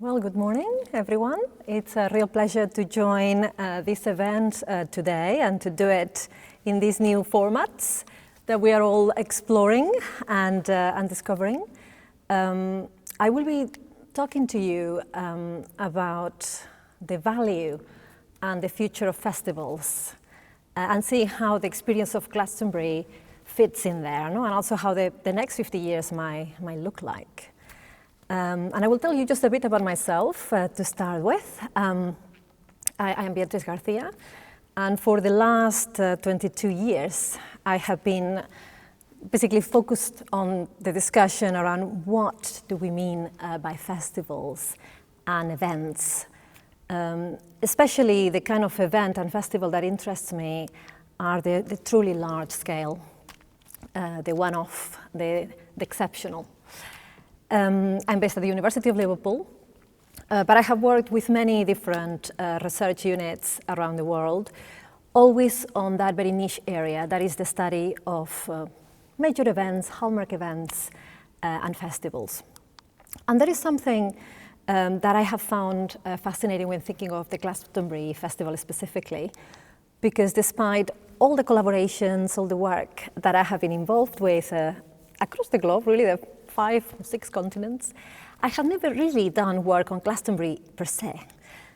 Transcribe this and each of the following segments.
Well, good morning, everyone. It's a real pleasure to join this event today and to do it in these new formats that we are all exploring and discovering. I will be talking to you about the value and the future of festivals and see how the experience of Glastonbury fits in there, no? And also how the next 50 years might look like. And I will tell you just a bit about myself to start with. I am Beatriz Garcia, and for the last 22 years, I have been basically focused on the discussion around what do we mean by festivals and events. Especially the kind of event and festival that interests me are the truly large scale, the one-off, the exceptional. I'm based at the University of Liverpool, but I have worked with many different research units around the world, always on that very niche area, that is the study of major events, hallmark events, and festivals. And there is something that I have found fascinating when thinking of the Glastonbury Festival specifically, because despite all the collaborations, all the work that I have been involved with across the globe, really the 5 or 6 continents, I have never really done work on Glastonbury per se.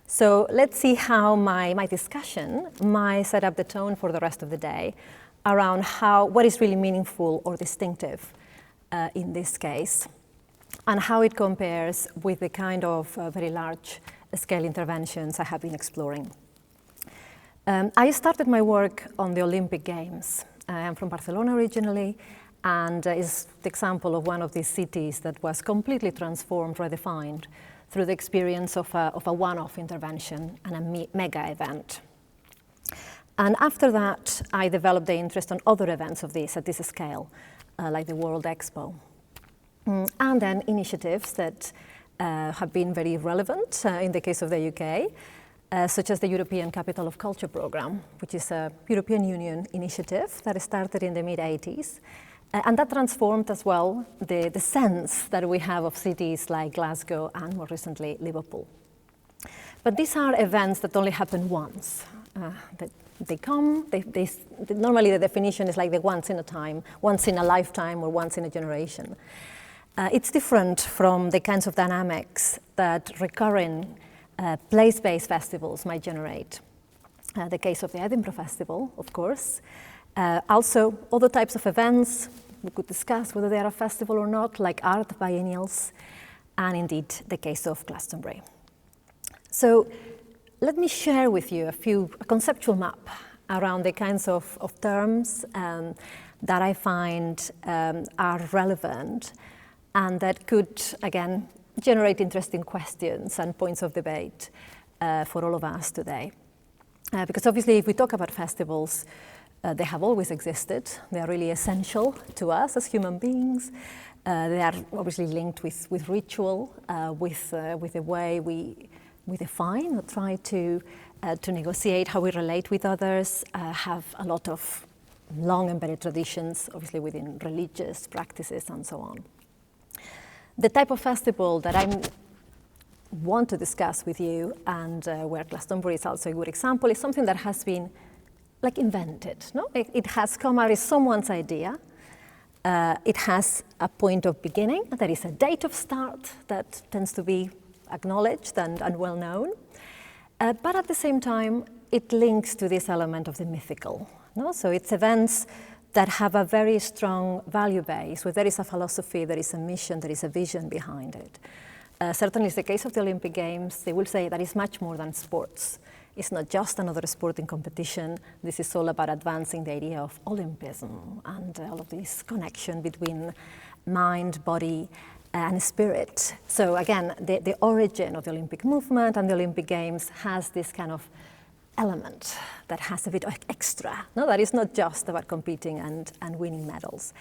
So let's see how my discussion might set up the tone for the rest of the day around what is really meaningful or distinctive in this case, and how it compares with the kind of very large scale interventions I have been exploring. I started my work on the Olympic Games. I am from Barcelona originally, and is the example of one of these cities that was completely transformed, redefined, through the experience of a one-off intervention and a mega event. And after that, I developed the interest on other events of this, at this scale, like the World Expo. And then initiatives that have been very relevant in the case of the UK, such as the European Capital of Culture Programme, which is a European Union initiative that started in the mid-80s. And that transformed as well the sense that we have of cities like Glasgow and more recently Liverpool. But these are events that only happen once. They come, normally the definition is like the once in a time, once in a lifetime or once in a generation. It's different from the kinds of dynamics that recurring place-based festivals might generate. The case of the Edinburgh Festival, of course. Also, other types of events, we could discuss whether they are a festival or not, like art biennials, and indeed the case of Glastonbury. So let me share with you a conceptual map around the kinds of terms that I find are relevant and that could, again, generate interesting questions and points of debate for all of us today. Because obviously, if we talk about festivals, they have always existed. They are really essential to us as human beings. They are obviously linked with ritual, with the way we define or try to negotiate how we relate with others, have a lot of long embedded traditions, obviously within religious practices and so on. The type of festival that I want to discuss with you, and where Glastonbury is also a good example, is something that has been like invented, no? It has come out as someone's idea. It has a point of beginning. There is a date of start that tends to be acknowledged and well known. But at the same time, it links to this element of the mythical, no? So it's events that have a very strong value base, where there is a philosophy, there is a mission, there is a vision behind it. Certainly it's the case of the Olympic Games. They will say that it's much more than sports. It's not just another sporting competition. This is all about advancing the idea of Olympism and all of this connection between mind, body, and spirit. So again, the origin of the Olympic movement and the Olympic Games has this kind of element that has a bit of extra, no? That is not just about competing and winning medals.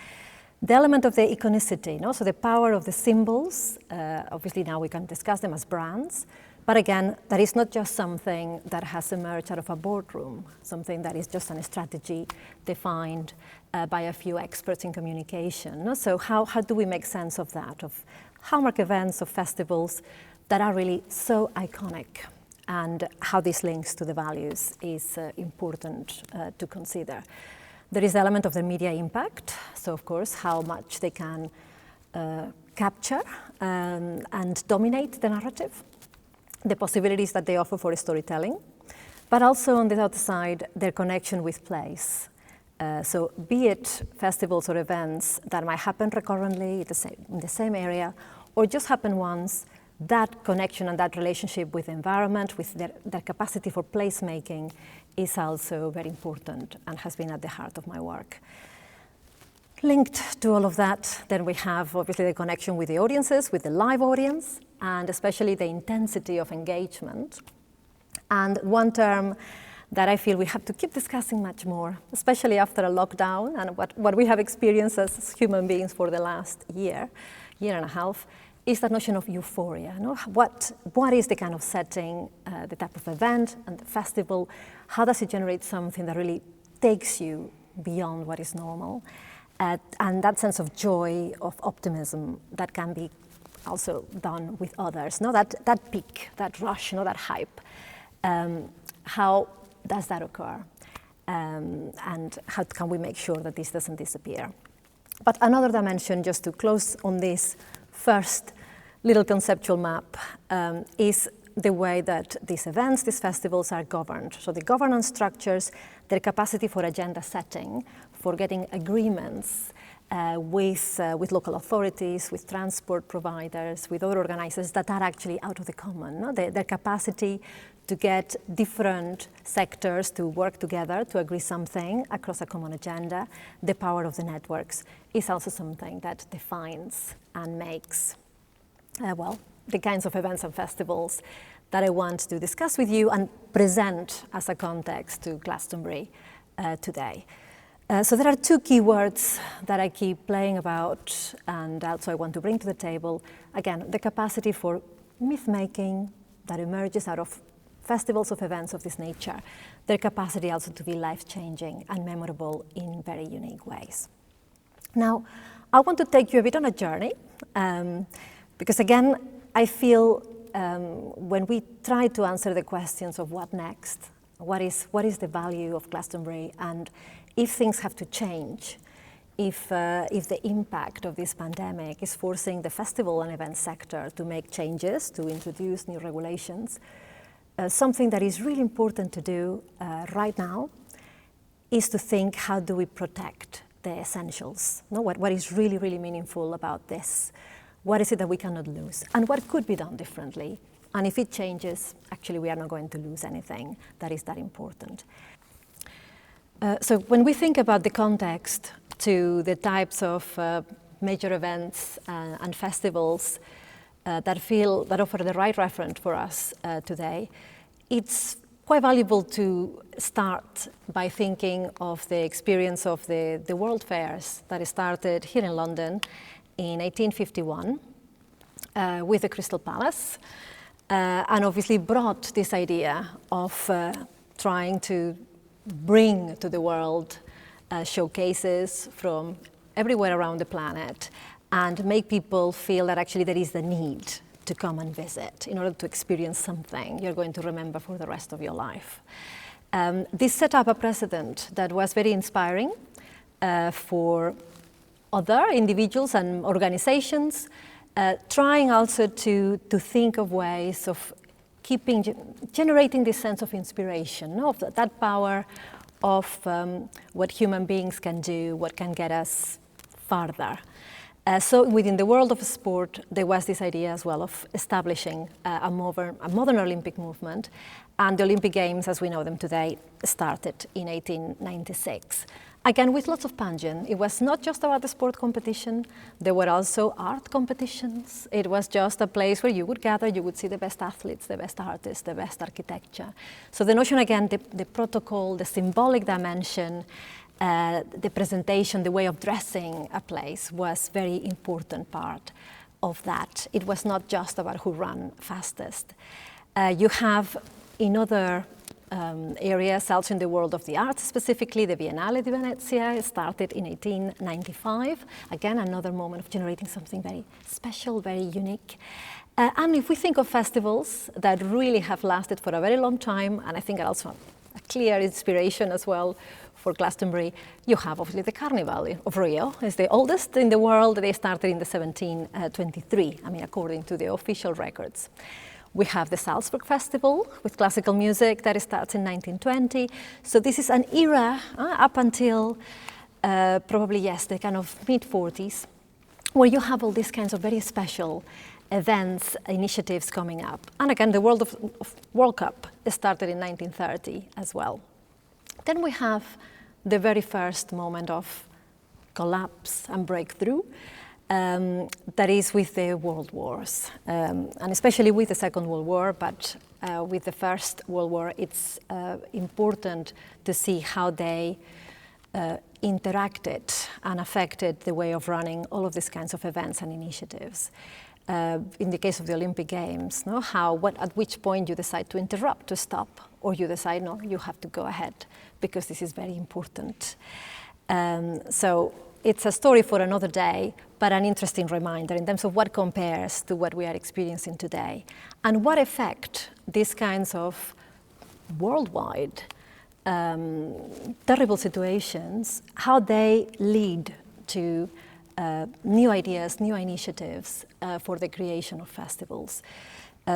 The element of the iconicity, no? So the power of the symbols, obviously now we can discuss them as brands, but again, that is not just something that has emerged out of a boardroom, something that is just a strategy defined by a few experts in communication. No? So how do we make sense of that, of hallmark events, of festivals that are really so iconic. And how this links to the values is important to consider. There is the element of the media impact, so of course how much they can capture and dominate the narrative, the possibilities that they offer for storytelling, but also on the other side, their connection with place. So be it festivals or events that might happen recurrently in the same area, or just happen once, that connection and that relationship with the environment, with their capacity for placemaking is also very important and has been at the heart of my work. Linked to all of that, then we have obviously the connection with the audiences, with the live audience, and especially the intensity of engagement. And one term that I feel we have to keep discussing much more, especially after a lockdown and what we have experienced as human beings for the last year and a half, is that notion of euphoria. No? What is the kind of setting, the type of event and the festival? How does it generate something that really takes you beyond what is normal? And that sense of joy, of optimism that can be also done with others. No? That peak, that rush, that hype. How does that occur? And how can we make sure that this doesn't disappear? But another dimension, just to close on this first little conceptual map, is the way that these events, these festivals are governed. So the governance structures, their capacity for agenda setting, for getting agreements with local authorities, with transport providers, with other organizers that are actually out of the common. No? Their capacity to get different sectors to work together to agree something across a common agenda, the power of the networks is also something that defines and makes, the kinds of events and festivals that I want to discuss with you and present as a context to Glastonbury today. So there are two key words that I keep playing about and also I want to bring to the table. Again, the capacity for myth-making that emerges out of festivals of events of this nature, their capacity also to be life-changing and memorable in very unique ways. Now, I want to take you a bit on a journey, because again, I feel when we try to answer the questions of what next, what is the value of Glastonbury, and if things have to change, if the impact of this pandemic is forcing the festival and event sector to make changes, to introduce new regulations, something that is really important to do right now is to think, how do we protect the essentials? No? What is really, really meaningful about this? What is it that we cannot lose? And what could be done differently? And if it changes, actually we are not going to lose anything that is that important. So when we think about the context to the types of major events and festivals that offer the right reference for us today, it's quite valuable to start by thinking of the experience of the World Fairs that started here in London in 1851 with the Crystal Palace, and obviously brought this idea of trying to bring to the world showcases from everywhere around the planet and make people feel that actually there is the need to come and visit in order to experience something you're going to remember for the rest of your life. This set up a precedent that was very inspiring for other individuals and organizations, trying also to think of ways of generating this sense of inspiration, of that power of what human beings can do, what can get us farther. So within the world of sport, there was this idea as well of establishing a modern Olympic movement, and the Olympic Games, as we know them today, started in 1896. Again, with lots of pageant. It was not just about the sport competition, there were also art competitions. It was just a place where you would gather, you would see the best athletes, the best artists, the best architecture. So the notion, again, the protocol, the symbolic dimension, the presentation, the way of dressing a place was a very important part of that. It was not just about who ran fastest. You have in other areas also in the world of the arts, specifically the Biennale di Venezia. It started in 1895. Again, another moment of generating something very special, very unique. And if we think of festivals that really have lasted for a very long time, and I think are also a clear inspiration as well for Glastonbury, you have obviously the Carnival of Rio. It's the oldest in the world. They started in the 1723, I mean, according to the official records. We have the Salzburg Festival with classical music that starts in 1920. So this is an era up until probably, yes, the kind of mid-40s, where you have all these kinds of very special events, initiatives coming up. And again, the World Cup started in 1930 as well. Then we have the very first moment of collapse and breakthrough, that is with the World Wars, and especially with the Second World War, but with the First World War, it's important to see how they interacted and affected the way of running all of these kinds of events and initiatives. In the case of the Olympic Games, at which point you decide to interrupt, to stop, or you decide, no, you have to go ahead, because this is very important. So it's a story for another day, but an interesting reminder in terms of what compares to what we are experiencing today, and what effect these kinds of worldwide terrible situations, how they lead to new ideas, new initiatives for the creation of festivals.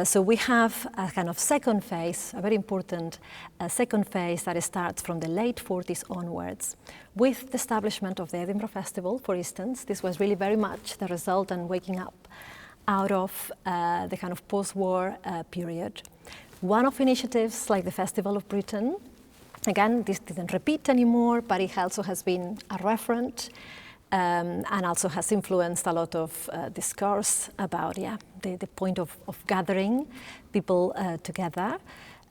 So we have a kind of second phase, a very important second phase that starts from the late 40s onwards with the establishment of the Edinburgh Festival, for instance. This was really very much the result and waking up out of the kind of post-war period. One-off initiatives like the Festival of Britain, again, this didn't repeat anymore, but it also has been a referent and also has influenced a lot of discourse about the point of gathering people together.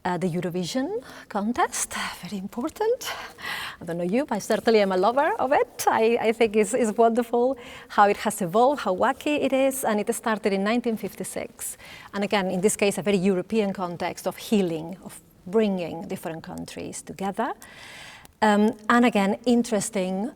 The Eurovision contest, very important. I don't know you, but I certainly am a lover of it. I think it's wonderful how it has evolved, how wacky it is, and it started in 1956. And again, in this case, a very European context of healing, of bringing different countries together. And again, interesting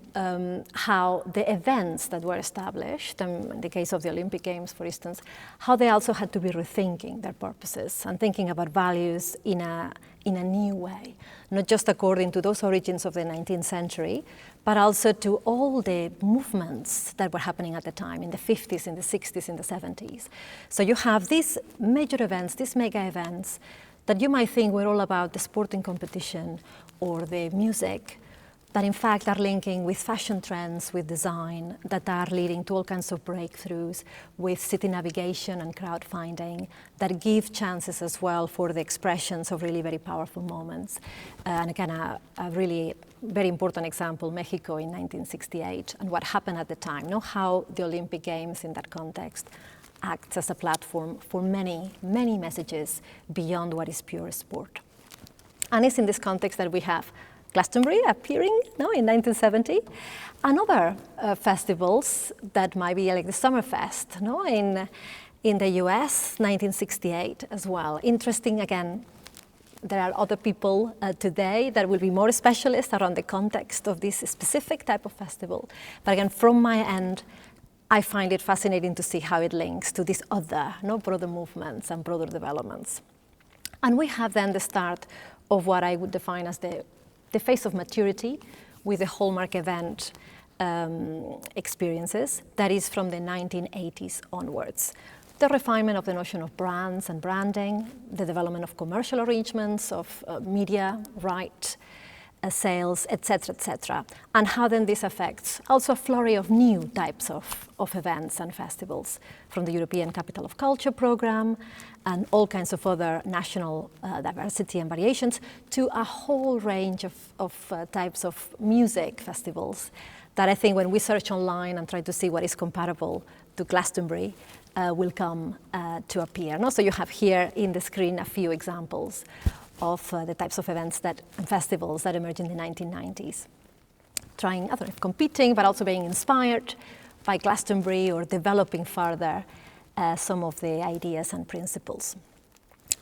how the events that were established, in the case of the Olympic Games, for instance, how they also had to be rethinking their purposes and thinking about values in a new way, not just according to those origins of the 19th century, but also to all the movements that were happening at the time, in the 50s, in the 60s, in the 70s. So you have these major events, these mega events, that you might think were all about the sporting competition or the music, that in fact are linking with fashion trends, with design, that are leading to all kinds of breakthroughs with city navigation and crowdfunding, that give chances as well for the expressions of really very powerful moments. And again, a really very important example, Mexico in 1968, and what happened at the time, how the Olympic Games in that context acts as a platform for many, many messages beyond what is pure sport. And it's in this context that we have Glastonbury appearing in 1970, and other festivals that might be like the Summerfest in the US, 1968 as well. Interesting, again, there are other people today that will be more specialists around the context of this specific type of festival. But again, from my end, I find it fascinating to see how it links to these other broader movements and broader developments. And we have then the start of what I would define as the phase of maturity with the hallmark event experiences, that is from the 1980s onwards. The refinement of the notion of brands and branding, the development of commercial arrangements, of media right sales, etc., and how then this affects also a flurry of new types of events and festivals, from the European Capital of Culture program and all kinds of other national diversity and variations, to a whole range of types of music festivals that I think when we search online and try to see what is comparable to Glastonbury will come to appear. So you have here in the screen a few examples of the types of events and festivals that emerged in the 1990s. Competing, but also being inspired by Glastonbury or developing further some of the ideas and principles.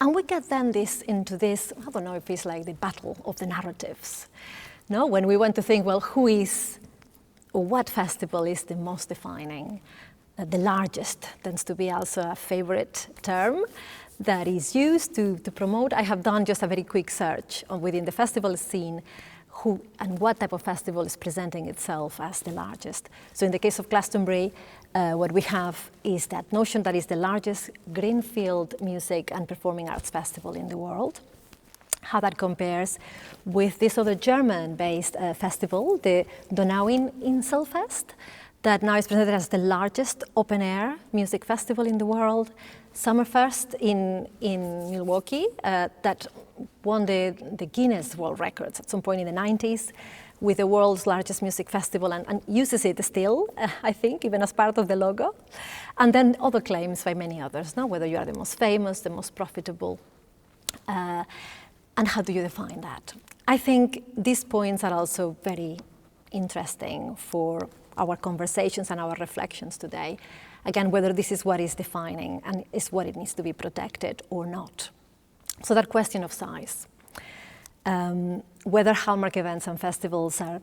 And we get then into this, I don't know if it's like the battle of the narratives. No, when we want to think, well, who is, or what festival is the most defining? The largest tends to be also a favorite term that is used to promote. I have done just a very quick search within the festival scene who and what type of festival is presenting itself as the largest. So in the case of Glastonbury, what we have is that notion that is the largest greenfield music and performing arts festival in the world. How that compares with this other German-based festival, the Donauin Inselfest, that now is presented as the largest open-air music festival in the world. Summerfest in Milwaukee, that won the Guinness World Records at some point in the 90s with the world's largest music festival and uses it still, I think, even as part of the logo. And then other claims by many others, no? Whether you are the most famous, the most profitable, and how do you define that? I think these points are also very interesting for our conversations and our reflections today. Again, whether this is what is defining and is what it needs to be protected or not. So that question of size. Whether hallmark events and festivals are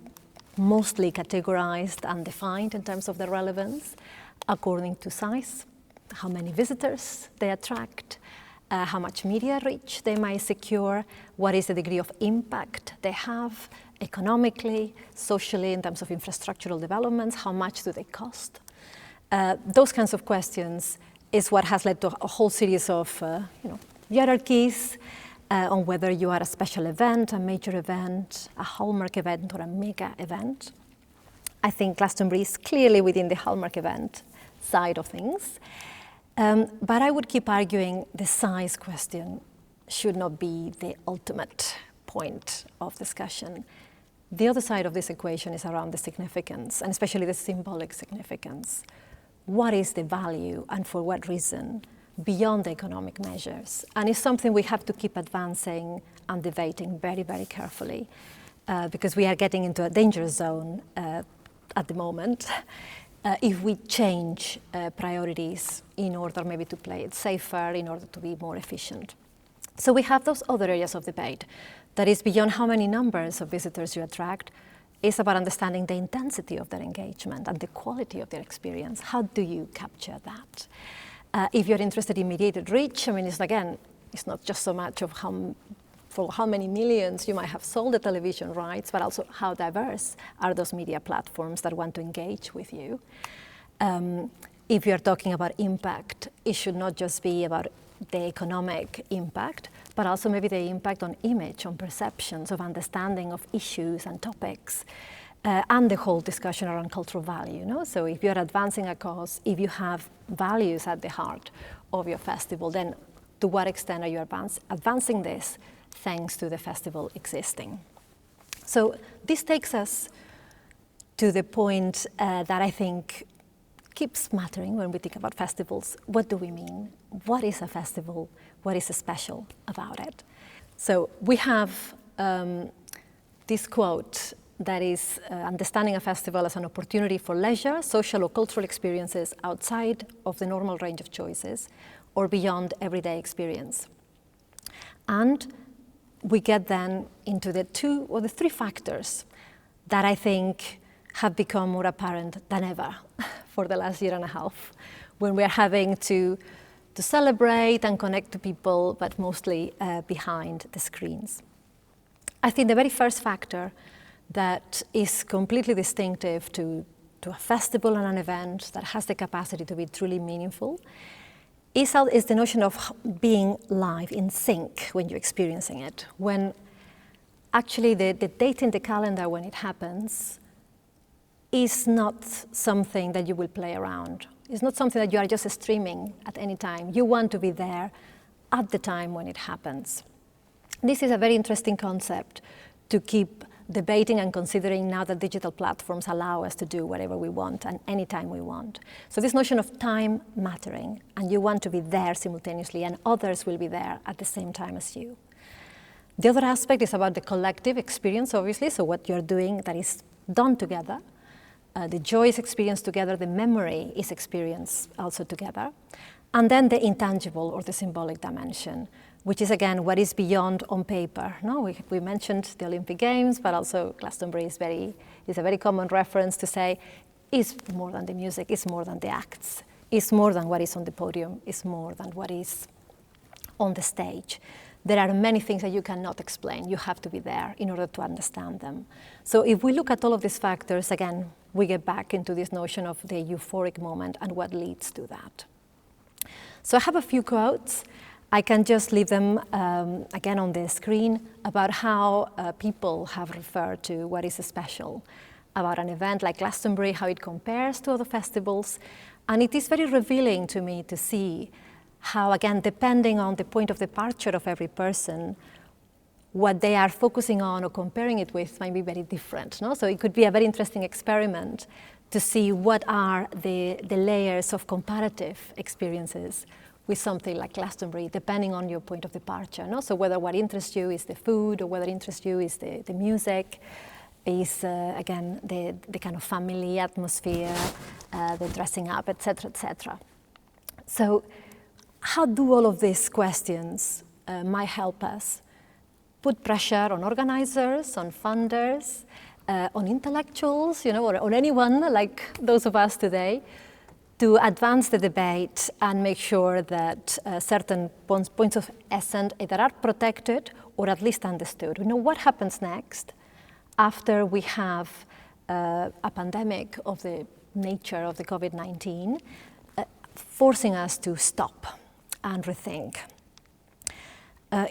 mostly categorized and defined in terms of their relevance according to size, how many visitors they attract, how much media reach they might secure, what is the degree of impact they have economically, socially, in terms of infrastructural developments, how much do they cost? Those kinds of questions is what has led to a whole series of hierarchies on whether you are a special event, a major event, a hallmark event, or a mega event. I think Glastonbury is clearly within the hallmark event side of things. But I would keep arguing the size question should not be the ultimate point of discussion. The other side of this equation is around the significance, and especially the symbolic significance. What is the value and for what reason beyond the economic measures? And it's something we have to keep advancing and debating very, very carefully because we are getting into a danger zone at the moment if we change priorities in order maybe to play it safer, in order to be more efficient. So we have those other areas of debate that is beyond how many numbers of visitors you attract. It's about understanding the intensity of their engagement and the quality of their experience. How do you capture that? If you're interested in mediated reach, I mean, it's not just so much of for how many millions you might have sold the television rights, but also how diverse are those media platforms that want to engage with you. If you're talking about impact, it should not just be about the economic impact, but also maybe the impact on image, on perceptions, of understanding of issues and topics, and the whole discussion around cultural value. So if you're advancing a cause, if you have values at the heart of your festival, then to what extent are you advancing this thanks to the festival existing? So this takes us to the point that I think keeps mattering when we think about festivals. What do we mean? What is a festival? What is special about it? So we have this quote that is understanding a festival as an opportunity for leisure, social or cultural experiences outside of the normal range of choices or beyond everyday experience. And we get then into the three factors that I think have become more apparent than ever for the last year and a half, when we're having to celebrate and connect to people, but mostly behind the screens. I think the very first factor that is completely distinctive to a festival and an event that has the capacity to be truly meaningful is the notion of being live, in sync, when you're experiencing it. When actually the date in the calendar when it happens is not something that you will play around. It's not something that you are just streaming at any time. You want to be there at the time when it happens. This is a very interesting concept to keep debating and considering now that digital platforms allow us to do whatever we want and anytime we want. So this notion of time mattering, and you want to be there simultaneously, and others will be there at the same time as you. The other aspect is about the collective experience, obviously, so what you're doing that is done together. The joy is experienced together, the memory is experienced also together. And then the intangible or the symbolic dimension, which is again what is beyond on paper. No, we mentioned the Olympic Games, but also Glastonbury is a very common reference to say it's more than the music, it's more than the acts, it's more than what is on the podium, it's more than what is on the stage. There are many things that you cannot explain. You have to be there in order to understand them. So if we look at all of these factors, again, we get back into this notion of the euphoric moment and what leads to that. So I have a few quotes. I can just leave them again on the screen about how people have referred to what is special about an event like Glastonbury, how it compares to other festivals. And it is very revealing to me to see how, again, depending on the point of departure of every person, what they are focusing on or comparing it with might be very different. No? So it could be a very interesting experiment to see what are the layers of comparative experiences with something like Glastonbury, depending on your point of departure. No? So whether what interests you is the food, or whether interests you is the music, is again the kind of family atmosphere, the dressing up, etc., etc. So how do all of these questions might help us put pressure on organizers, on funders, on intellectuals, or on anyone like those of us today, to advance the debate and make sure that certain points of essence either are protected or at least understood. We know what happens next after we have a pandemic of the nature of the COVID-19, forcing us to stop and rethink.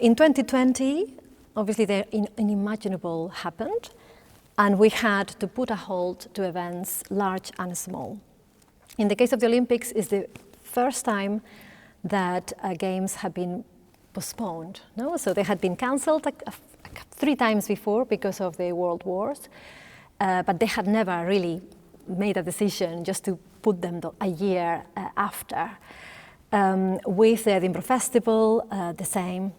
In 2020, obviously the unimaginable happened, and we had to put a halt to events large and small. In the case of the Olympics, it's the first time that games have been postponed. No? So they had been cancelled 3 times before because of the world wars, but they had never really made a decision just to put them a year after. With the Edinburgh Festival, the same.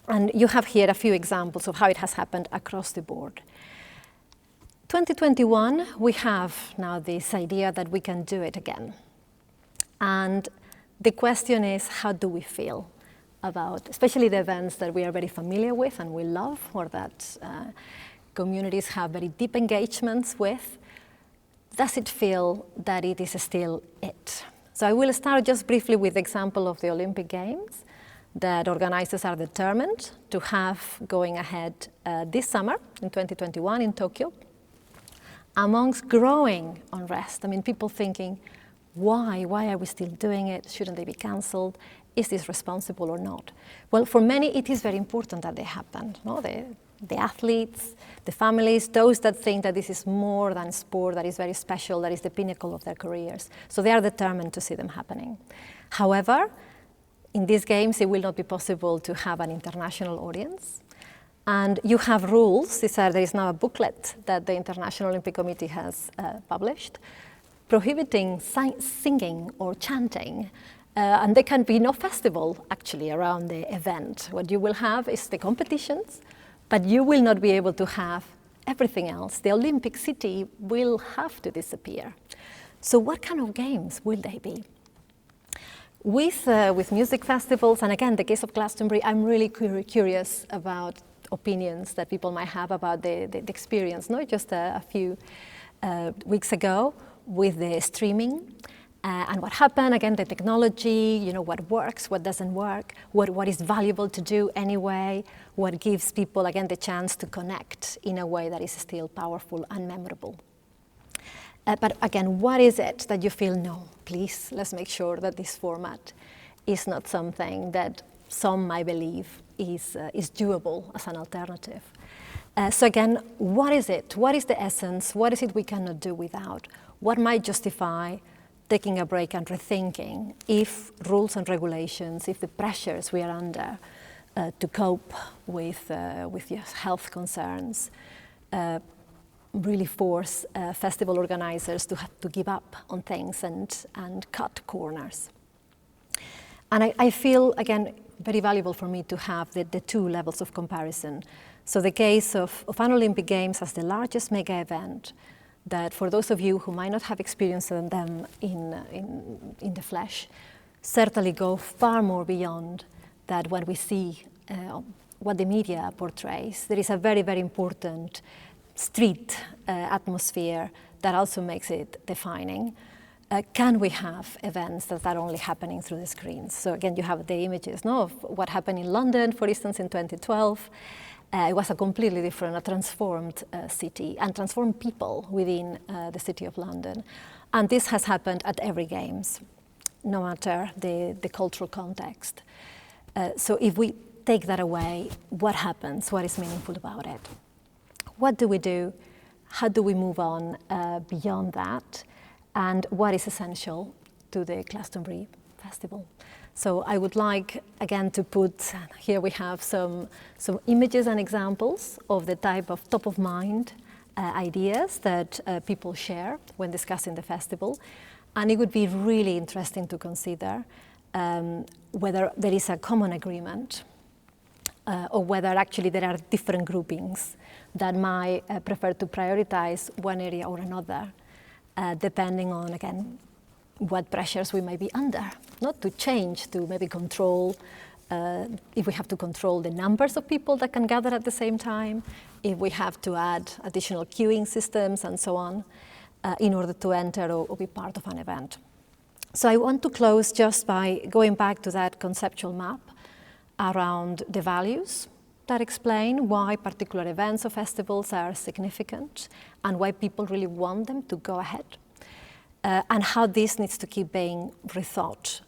And you have here a few examples of how it has happened across the board. 2021, we have now this idea that we can do it again. And the question is, how do we feel about, especially the events that we are very familiar with and we love, or that communities have very deep engagements with? Does it feel that it is still it? So I will start just briefly with the example of the Olympic Games that organizers are determined to have going ahead this summer in 2021 in Tokyo, amongst growing unrest. I mean, people thinking, why are we still doing it? Shouldn't they be cancelled? Is this responsible or not? Well, for many, it is very important that they happen. No? The athletes, the families, those that think that this is more than sport, that is very special, that is the pinnacle of their careers. So they are determined to see them happening. However, in these games, it will not be possible to have an international audience. And you have rules. There is now a booklet that the International Olympic Committee has published, prohibiting singing or chanting. And there can be no festival, actually, around the event. What you will have is the competitions, but you will not be able to have everything else. The Olympic city will have to disappear. So what kind of games will they be? With music festivals, and again, the case of Glastonbury, I'm really curious about opinions that people might have about the experience. Not just a few weeks ago with the streaming and what happened, again, the technology, what works, what doesn't work, what is valuable to do anyway, what gives people, again, the chance to connect in a way that is still powerful and memorable. But again, what is it that you feel, no, please, let's make sure that this format is not something that some might believe is doable as an alternative. So again, what is it? What is the essence? What is it we cannot do without? What might justify taking a break and rethinking if rules and regulations, if the pressures we are under to cope with health concerns really force festival organizers to have to give up on things and cut corners. And I feel, again, very valuable for me to have the 2 levels of comparison. So the case of an Olympic Games as the largest mega event, that for those of you who might not have experienced them in the flesh, certainly go far more beyond that when we see what the media portrays, there is a very, very important street atmosphere that also makes it defining. Can we have events that are only happening through the screens? So again, you have the images of what happened in London, for instance, in 2012. It was a completely different, a transformed city and transformed people within the city of London. And this has happened at every Games, no matter the cultural context. So if we take that away, what happens? What is meaningful about it? What do we do? How do we move on beyond that? And what is essential to the Glastonbury Festival? So I would like, again, to put, here we have some images and examples of the type of top-of-mind ideas that people share when discussing the festival. And it would be really interesting to consider whether there is a common agreement or whether actually there are different groupings that might prefer to prioritize one area or another, depending on, again, what pressures we may be under, not to change, to maybe control, if we have to control the numbers of people that can gather at the same time, if we have to add additional queuing systems and so on, in order to enter or be part of an event. So I want to close just by going back to that conceptual map around the values that explain why particular events or festivals are significant and why people really want them to go ahead. And how this needs to keep being rethought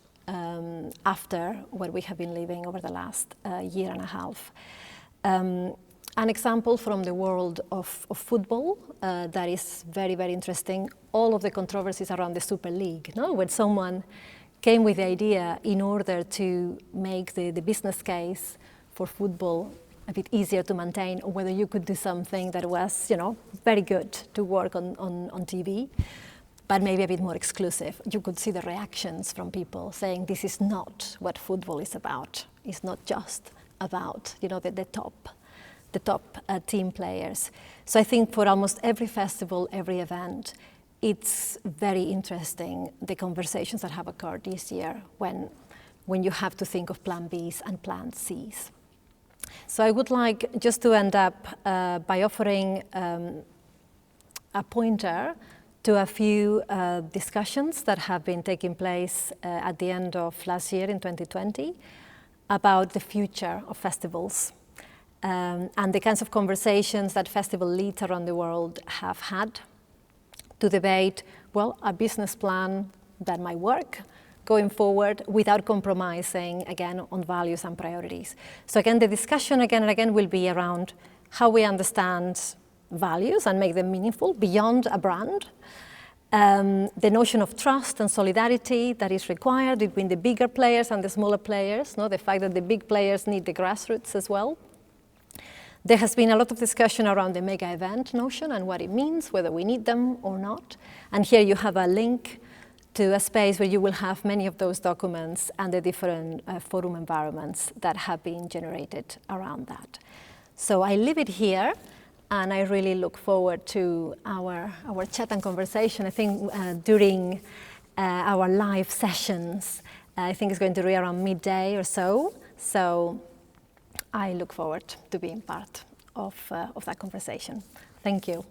after what we have been living over the last year and a half. An example from the world of football that is very, very interesting, all of the controversies around the Super League, when someone came with the idea in order to make the business case for football a bit easier to maintain, or whether you could do something that was, very good to work on TV, but maybe a bit more exclusive. You could see the reactions from people saying this is not what football is about. It's not just about, the top team players. So I think for almost every festival, every event, it's very interesting, the conversations that have occurred this year when you have to think of plan Bs and plan Cs. So I would like just to end up by offering a pointer to a few discussions that have been taking place at the end of last year in 2020 about the future of festivals and the kinds of conversations that festival leads around the world have had to debate, a business plan that might work going forward without compromising, again, on values and priorities. So again, the discussion again and again will be around how we understand values and make them meaningful beyond a brand. The notion of trust and solidarity that is required between the bigger players and the smaller players, the fact that the big players need the grassroots as well. There has been a lot of discussion around the mega event notion and what it means, whether we need them or not. And here you have a link to a space where you will have many of those documents and the different forum environments that have been generated around that. So I leave it here, and I really look forward to our chat and conversation. I think during our live sessions, I think it's going to be around midday or so. So I look forward to being part of that conversation. Thank you.